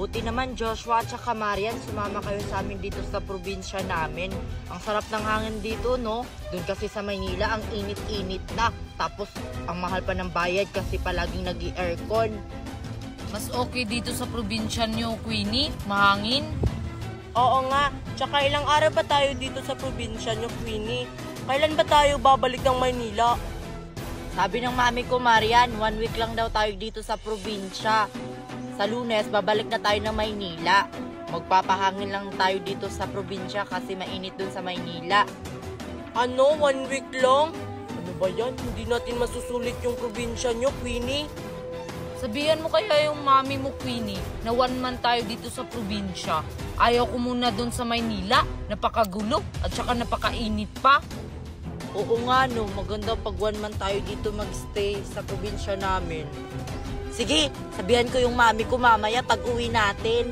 Buti naman Joshua at saka Marian, sumama kayo sa amin dito sa probinsya namin. Ang sarap ng hangin dito, no? Doon kasi sa Maynila, ang init-init na. Tapos, ang mahal pa ng bayad kasi palaging nag-i-aircon. Mas okay dito sa probinsya nyo, Queenie? Mahangin? Oo nga. Tsaka ilang araw ba tayo dito sa probinsya nyo, Queenie? Kailan ba tayo babalik ng Maynila? Sabi ng mami ko, Marian, 1 week lang daw tayo dito sa probinsya. Sa Lunes, babalik na tayo ng Maynila. Magpapahangin lang tayo dito sa probinsya kasi mainit dun sa Maynila. Ano? 1 week lang? Ano ba yan? Hindi natin masusulit yung probinsya nyo, Queenie. Sabihan mo kaya yung mami mo, Queenie, na 1 month tayo dito sa probinsya. Ayaw ko muna doon sa Maynila. Napakagulo at saka napakainit pa. Oo nga no, maganda pag 1 month tayo dito magstay sa probinsya namin. Sige, sabihan ko yung mami ko mamaya pag-uwi natin.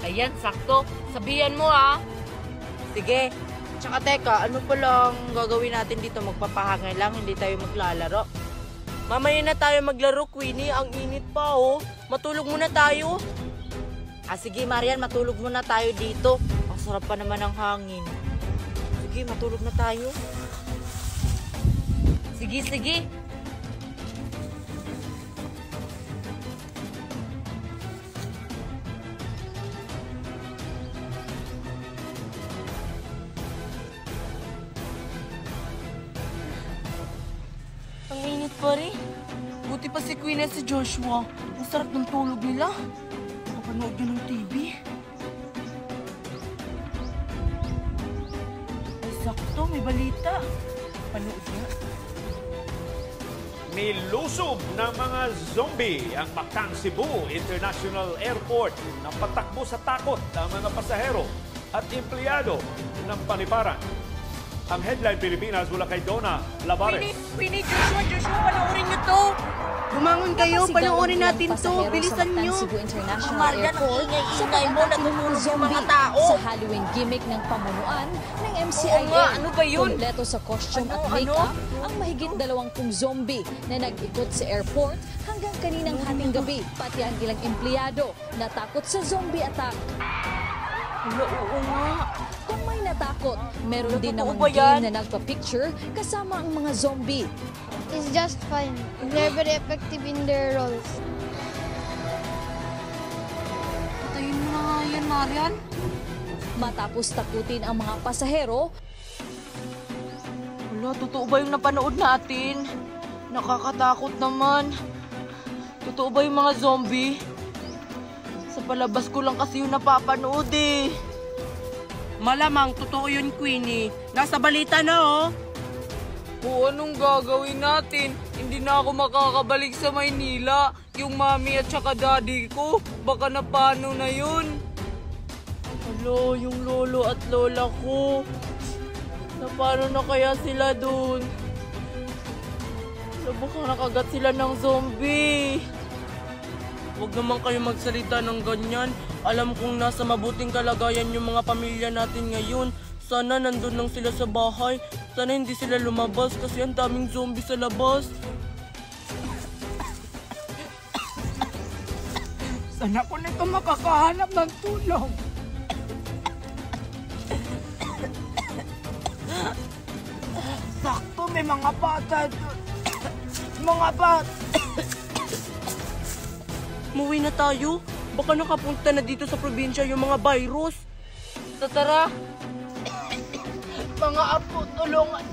Ayan, sakto. Sabihan mo ha. Sige. Tsaka teka, ano palang gagawin natin dito? Magpapahangin lang, hindi tayo maglalaro. Mamaya na tayo maglaro, Queenie. Ang init pa, oh. Matulog muna tayo. Sige, Marian, matulog muna tayo dito. Ang sarap pa naman ng hangin. Sige, matulog na tayo. Sige, sige. Ang init pa rin. Buti pa si Queenie at si Joshua. Ang sarap ng tulog nila. Kapanood nyo ng TV. Ay, sakto, may balita. Panood niya. Nilusob ng mga zombie ang Mactan Cebu International Airport na patakbo sa takot ang mga pasahero at empleyado ng paniparan. Ang Headline Pilipinas mula kay Donna Lavares. Queenie, Joshua, panoorin nyo to. Bumangon kayo, panoorin natin to. Bilisan nyo. Cebu International Marian, ang Airport ingay-ingay sa mo, pag-atake ng mga natutulog yung zombie mga tao. sa Halloween gimmick ng pamunuan ng MCIA. Oo nga, ano ba yun? Kompleto sa costume at makeup ang mahigit 20 zombie na nag-ikot sa airport hanggang kaninang hating gabi. Pati ang ilang empleyado natakot sa zombie attack. Oo nga. Kung may natakot, meron din Totoo namang ba yan? game na nagpa-picture kasama ang mga zombie. It's just fun. They're very effective in their roles. Patayin mo na nga yan, Marian. Matapos takutin ang mga pasahero, Wala, totoo ba yung napanood natin? Nakakatakot naman. Totoo ba yung mga zombie? Sa palabas ko lang kasi yung napapanood eh. Malamang, totoo yun, Queenie. Nasa balita na, oh. O, anong gagawin natin? Hindi na ako makakabalik sa Maynila. Yung mami at saka daddy ko, baka na paano na yun? Hello, yung lolo at lola ko. Na paano na kaya sila dun? Baka nakagat sila ng zombie. Huwag naman kayo magsalita ng ganyan. Alam kong nasa mabuting kalagayan yung mga pamilya natin ngayon. Sana nandun lang sila sa bahay. Sana hindi sila lumabas kasi ang daming zombie sa labas. Sana ko nito makakahanap ng tulong. Sakto, may mga bata doon. Mga bata. Muwi na tayo. Baka nakapunta na dito sa probinsya yung mga virus. Tara. Mga apo, tulungan.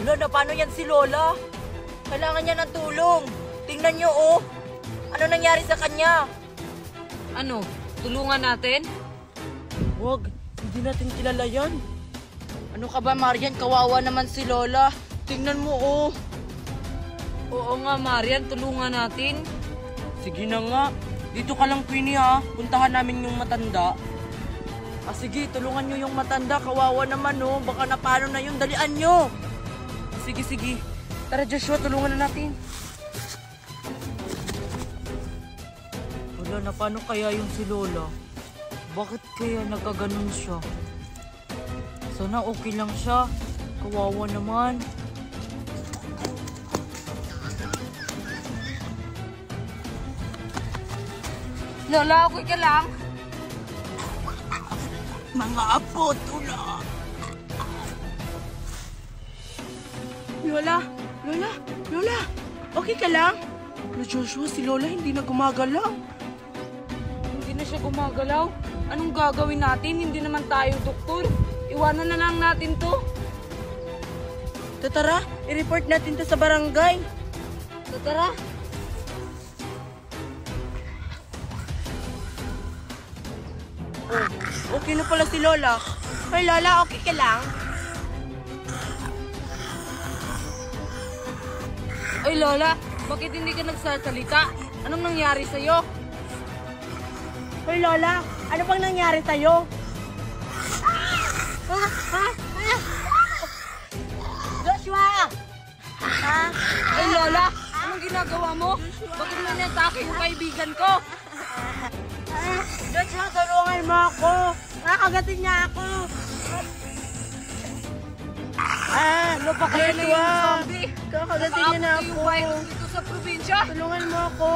Wala na, paano yan si Lola? Kailangan niya ng tulong. Tingnan niyo, oh. Ano nangyari sa kanya? Ano, tulungan natin? Huwag, hindi natin kilala yan. Ano ka ba, Marian? Kawawa naman si Lola. Tingnan mo, oh. Oo nga, Marian, tulungan natin. Sige na nga. Dito ka lang, Queenie, ha. Puntahan namin yung matanda. Sige, tulungan nyo yung matanda. Kawawa naman, oh. Baka na paano na yun. Dalian nyo. Sige. Tara, Joshua, tulungan na natin. Wala na, paano kaya yung si Lola? Bakit kaya nagkaganon siya? Sana okay lang siya. Kawawa naman. Lola, okay ka lang? Mga apo, tula. Lola, okay ka lang? Pero Joshua, si Lola hindi na gumagalaw. Hindi na siya gumagalaw. Anong gagawin natin? Hindi naman tayo doktor. Iwanan na lang natin to. Tara, i-report natin to sa barangay. Tara. Okay na pala si Lola. Ay, Lola, okay ka lang? Ay, Lola, bakit hindi ka nagsasalita? Anong nangyari sa'yo? Ay, Lola, ano pang nangyari sa'yo? Joshua! Ay, Lola, anong ginagawa mo? Bakit mo inatake yung kaibigan ko? Joshua, tulungan mo ako! Nakakagatin niya ako! Lupa ka, Ayun na yung Joshua! zombie. Kakagatin niya na Nakaabot ako! yung virus dito sa probinsya. Tulungan mo ako!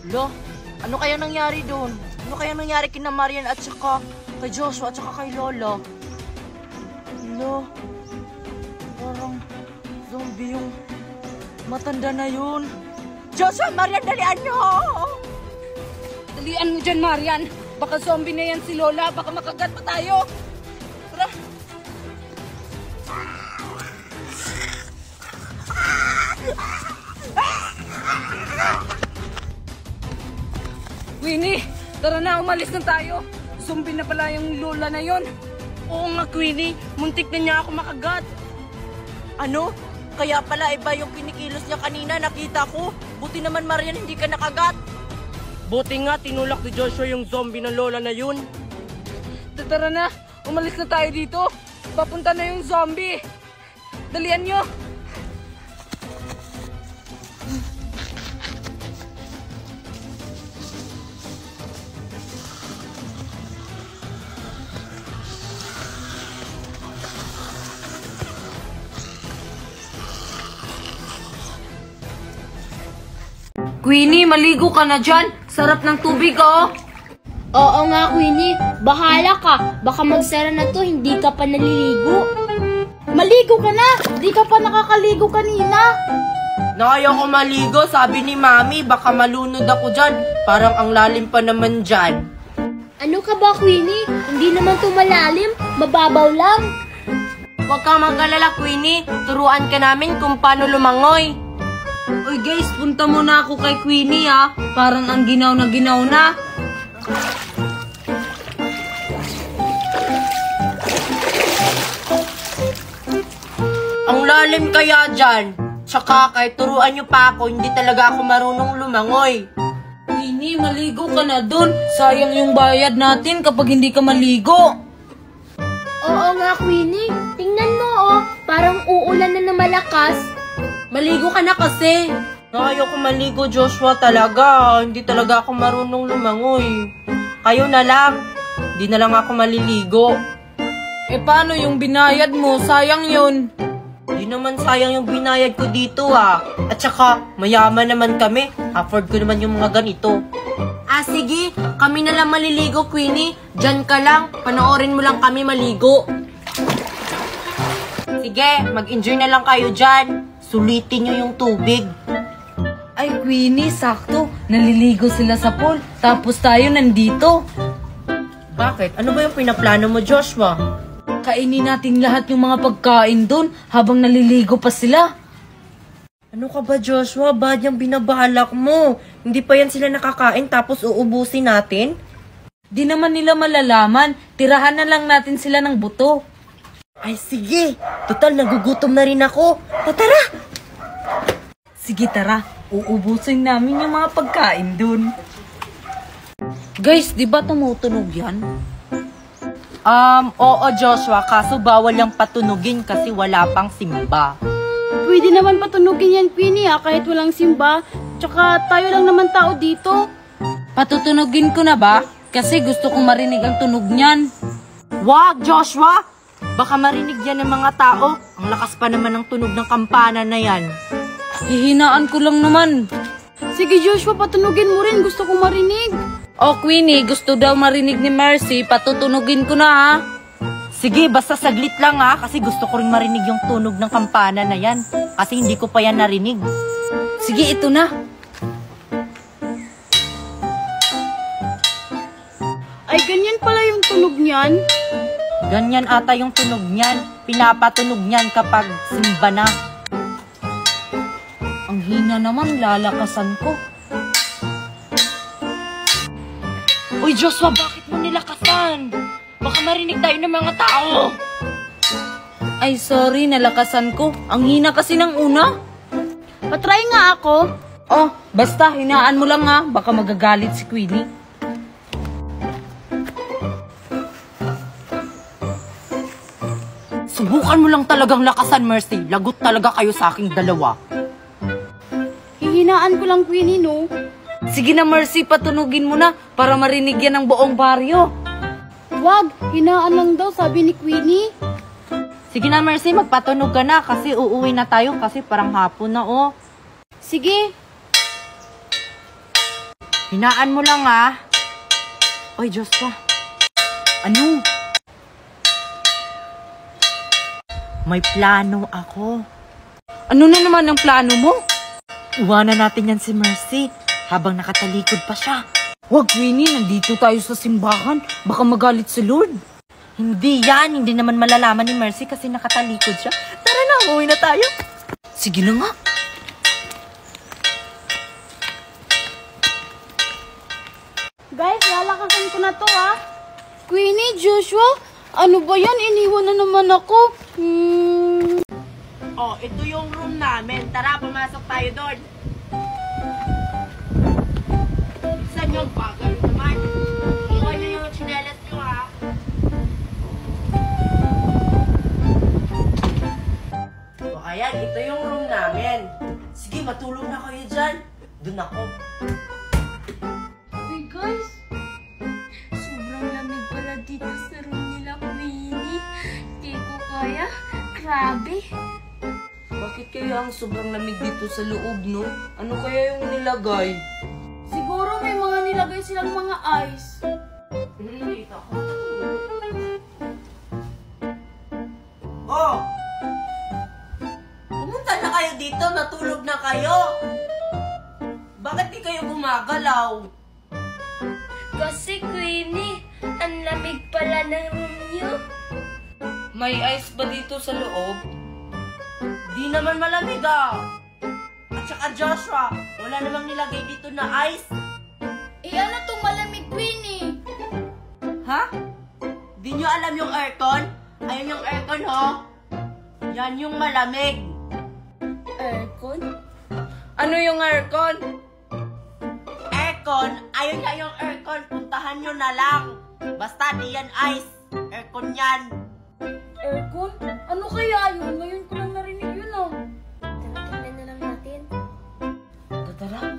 Lo, ano kaya nangyari doon? Ano kaya nangyari kina Marian at saka kay Joshua at saka kay Lola? Lo, parang zombie yung matanda na yun. Joshua, Marian, dalian nyo! Dalian mo dyan, Marian. Baka zombie na yan si Lola. Baka makagat pa tayo. Tara. Winnie, tara na. Umalis na tayo. Zombie na pala yung Lola na yon. Oo nga, Queenie. Muntik na niya ako makagat. Ano? Kaya pala iba yung pinikilos niya kanina. Nakita ko. Buti naman, Marian, hindi ka nakagat. Buti nga, tinulak ni Joshua yung zombie ng Lola na yun. Tara na. Umalis na tayo dito. Papunta na yung zombie. Dalian nyo. Queenie, maligo ka na dyan. Sarap ng tubig, oh. Oo nga, Queenie. Bahala ka. Baka magsara na to, hindi ka pa naliligo. Maligo ka na! Di ka pa nakakaligo kanina. Nakaya ko maligo, sabi ni Mami, baka malunod ako dyan. Parang ang lalim pa naman dyan. Ano ka ba, Queenie? Hindi naman to malalim. Mababaw lang. Huwag kang mag-alala, Queenie. Turuan ka namin kung paano lumangoy. Uy guys, punta muna ako kay Queenie, ah. Parang ang ginaw na. Ang lalim kaya dyan. Tsaka kahit turuan nyo pa ako, hindi talaga ako marunong lumangoy. Queenie, maligo ka na dun. Sayang yung bayad natin kapag hindi ka maligo. Oo nga, Queenie. Tingnan mo, oh. Parang uulan na ng malakas. Maligo ka na kasi. Ayaw ko maligo, Joshua, talaga. Hindi talaga ako marunong lumangoy. Kayo na lang. Hindi na lang ako maliligo. Eh paano yung binayad mo? Sayang yun. Hindi naman sayang yung binayad ko dito, ah. At saka, mayaman naman kami. Afford ko naman yung mga ganito. Sige. Kami na lang maliligo, Queenie. Diyan ka lang. Panoorin mo lang kami maligo. Sige, mag-enjoy na lang kayo dyan. Sulitin nyo yung tubig. Ay, Queenie, sakto. Naliligo sila sa pool. Tapos tayo nandito. Bakit? Ano ba yung pinaplano mo, Joshua? Kainin natin lahat yung mga pagkain dun habang naliligo pa sila. Ano ka ba, Joshua? Bad yung binabalak mo. Hindi pa yan sila nakakain tapos uubusin natin? Di naman nila malalaman. Tirahan na lang natin sila ng buto. Ay, sige. Total, nagugutom na rin ako. Tara! Sige, tara. Uubusin namin yung mga pagkain dun. Guys, di ba tumutunog yan? Oo, Joshua. Kaso bawal yung patunugin kasi wala pang simba. Pwede naman patunugin yan, Queenie, kahit walang simba. Tsaka tayo lang naman tao dito. Patutunugin ko na ba? Kasi gusto kong marinig ang tunog niyan. Wag, Joshua! Baka marinig yan ng mga tao. Ang lakas pa naman ng tunog ng kampana na yan. Hihinaan ko lang naman. Sige Joshua, patunugin mo rin. Gusto ko marinig. Oh, Queenie, gusto daw marinig ni Mercy. Patutunugin ko na ha. Sige, basta saglit lang ha, kasi gusto ko rin marinig yung tunog ng kampana na yan. Kasi hindi ko pa yan narinig. Sige, ito na. Ay, ganyan pala yung tunog niyan. Ganyan ata yung tunog niyan. Pinapatunog niyan kapag simba na. Ang hina naman, lalakasan ko. Uy, Joshua, bakit mo nilakasan? Baka marinig tayo ng mga tao. Ay, sorry, nalakasan ko. Ang hina kasi ng una. Patry nga ako. Oh, basta, hinaan mo lang ha. Baka magagalit si Queenie. Subukan mo lang talagang lakasan, Mercy. Lagot talaga kayo sa aking dalawa. Hihinaan ko lang, Queenie, no? Sige na, Mercy, patunugin mo na para marinig yan ng buong baryo. Wag, hinaan lang daw, sabi ni Queenie. Sige na, Mercy, magpatunog ka na kasi uuwi na tayo kasi parang hapon na, oh. Sige. Hinaan mo lang, ha. Oy, Joshua. Ano? May plano ako. Ano na naman ang plano mo? Iwanan natin yan si Mercy habang nakatalikod pa siya. Wag, Queenie, nandito tayo sa simbahan. Baka magalit si Lord. Hindi yan. Hindi naman malalaman ni Mercy kasi nakatalikod siya. Tara na, uwi na tayo. Sige na nga. Guys, lalakasan ko na to, ha? Queenie, Joshua, ano ba yan? Iniwan na naman ako. Oh, ito yung room namin. Tara, pumasok tayo doon. Saan yung bagal naman? Iwan niyo yung chinelas niyo, ha? O, ayan, ito yung room namin. Sige, matulog na kayo dyan. Doon ako. Uy, guys. Sobrang lamig pala dito sa room nila, Queenie. Di ko kaya. Grabe. Bakit kaya ang sobrang lamig dito sa loob, no? Ano kaya yung nilagay? Siguro may mga nilagay silang mga ice. Oh! Pumunta na kayo dito, natulog na kayo. Bakit di kayo gumagalaw? Kasi, Queenie, ang lamig pala ng room niyo. May ice ba dito sa loob? Di naman malamig ah. At saka Joshua, wala namang nilagay dito na ice. Eh, ano tong malamig, Queenie? Ha? Di nyo alam yung aircon? Ayun yung aircon, ho? Yan yung malamig. Aircon? Ano yung aircon? Aircon? Ayun nga yung aircon. Puntahan nyo na lang. Basta di yan ice. Aircon yan. Aircon? Ano kaya yun? Ngayon ko lang narinig yun, ah. Tingnan na lang natin. Tara.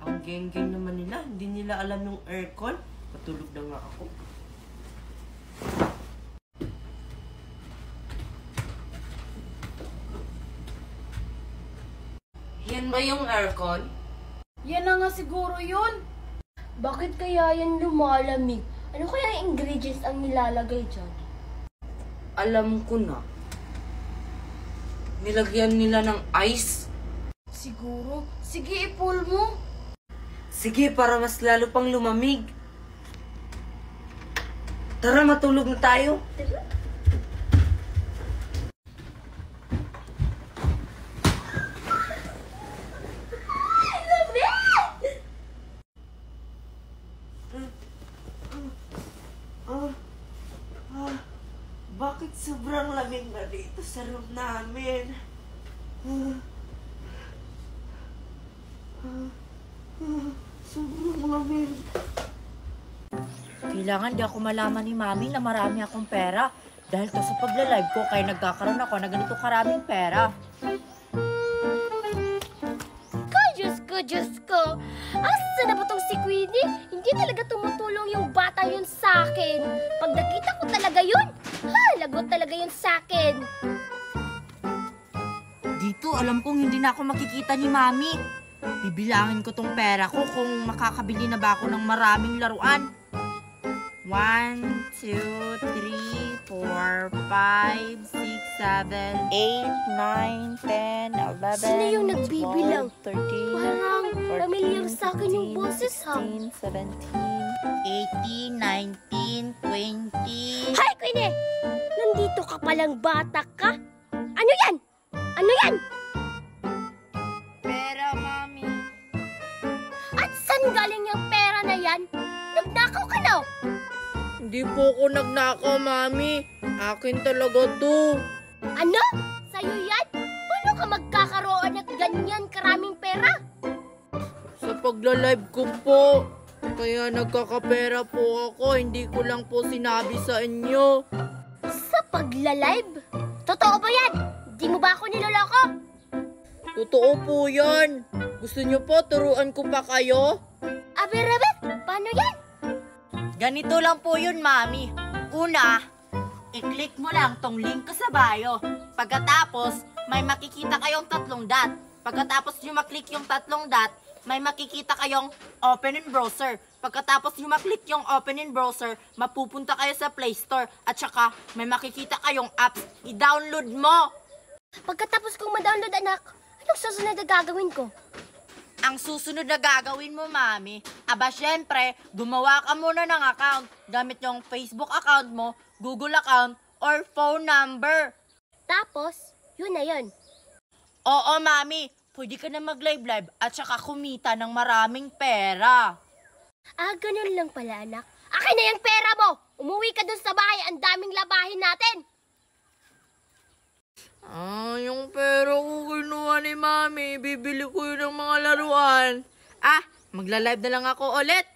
Ang geng-geng naman nila. Hindi nila alam yung aircon. Patulog na nga ako. Yan ba yung aircon? Yan na nga siguro yun. Bakit kaya yan lumalamig? Ano kaya yung ingredients ang nilalagay dyan? Alam ko na. Nilagyan nila ng ice. Siguro. Sige, i-pull mo. Sige, para mas lalo pang lumamig. Tara, matulog na tayo. Bakit sobrang lamig na dito sa room namin? Sobrang lamig. Kailangan di ako malaman ni Mami na marami akong pera. Dahil to sa pagla-live ko, kaya nagkakaroon ako na ganito karaming pera. Diyos ko. Asa na ba tong si Queenie? Hindi talaga tumutulong yung bata yun sa akin. Pag nakita ko talaga yun, lagot talaga yun sa akin. Dito alam kong hindi na ako makikita ni Mami. Bibilangin ko tong pera ko kung makakabili na ba ako ng maraming laruan. 1, 2, 3, 4, 5, 6, 7, 8, 9, 10, 11, Sino yung nagbibilang? 12, 13, Parang familiar sa akin yung boses, ha? 16, 17, 18, 19, 20. Hi, Queenie! Nandito ka palang bata ka? Ano yan? Ano yan? Pera, Mami. At saan galing yung pera na yan? Nagnakaw ka na? Hindi po ako nagnakaw, Mami. Akin talaga to. Ano? Sa'yo yan? Paano ka magkakaroon ng ganyan karaming pera? Sa pagla-live ko po. Kaya nagkakapera po ako. Hindi ko lang po sinabi sa inyo. Sa pagla-live? Totoo ba yan? Di mo ba ako niloloko? Totoo po yan. Gusto niyo po turuan ko pa kayo? Aber, paano yan? Ganito lang po yun, Mami. Una, i-click mo lang tong link ko sa bio. Pagkatapos, may makikita kayong 3 dot. Pagkatapos nyo maklik yung 3 dot, may makikita kayong open in browser. Pagkatapos nyo maklik yung open in browser, mapupunta kayo sa Play Store. At saka, may makikita kayong apps. I-download mo! Pagkatapos kong ma-download, anak, anong susunod na gagawin ko? Ang susunod na gagawin mo, Mami, syempre, gumawa ka muna ng account gamit yung Facebook account mo, Google account, or phone number. Tapos, yun na yun. Oo, Mami, pwede ka na mag-live-live at saka kumita ng maraming pera. Ah, ganun lang pala, anak. Akin na yung pera mo! Umuwi ka dun sa bahay, ang daming labahin natin! Yung pera ko kinuha ni Mami. Bibili ko yun ng mga laruan. Magla-live na lang ako ulit.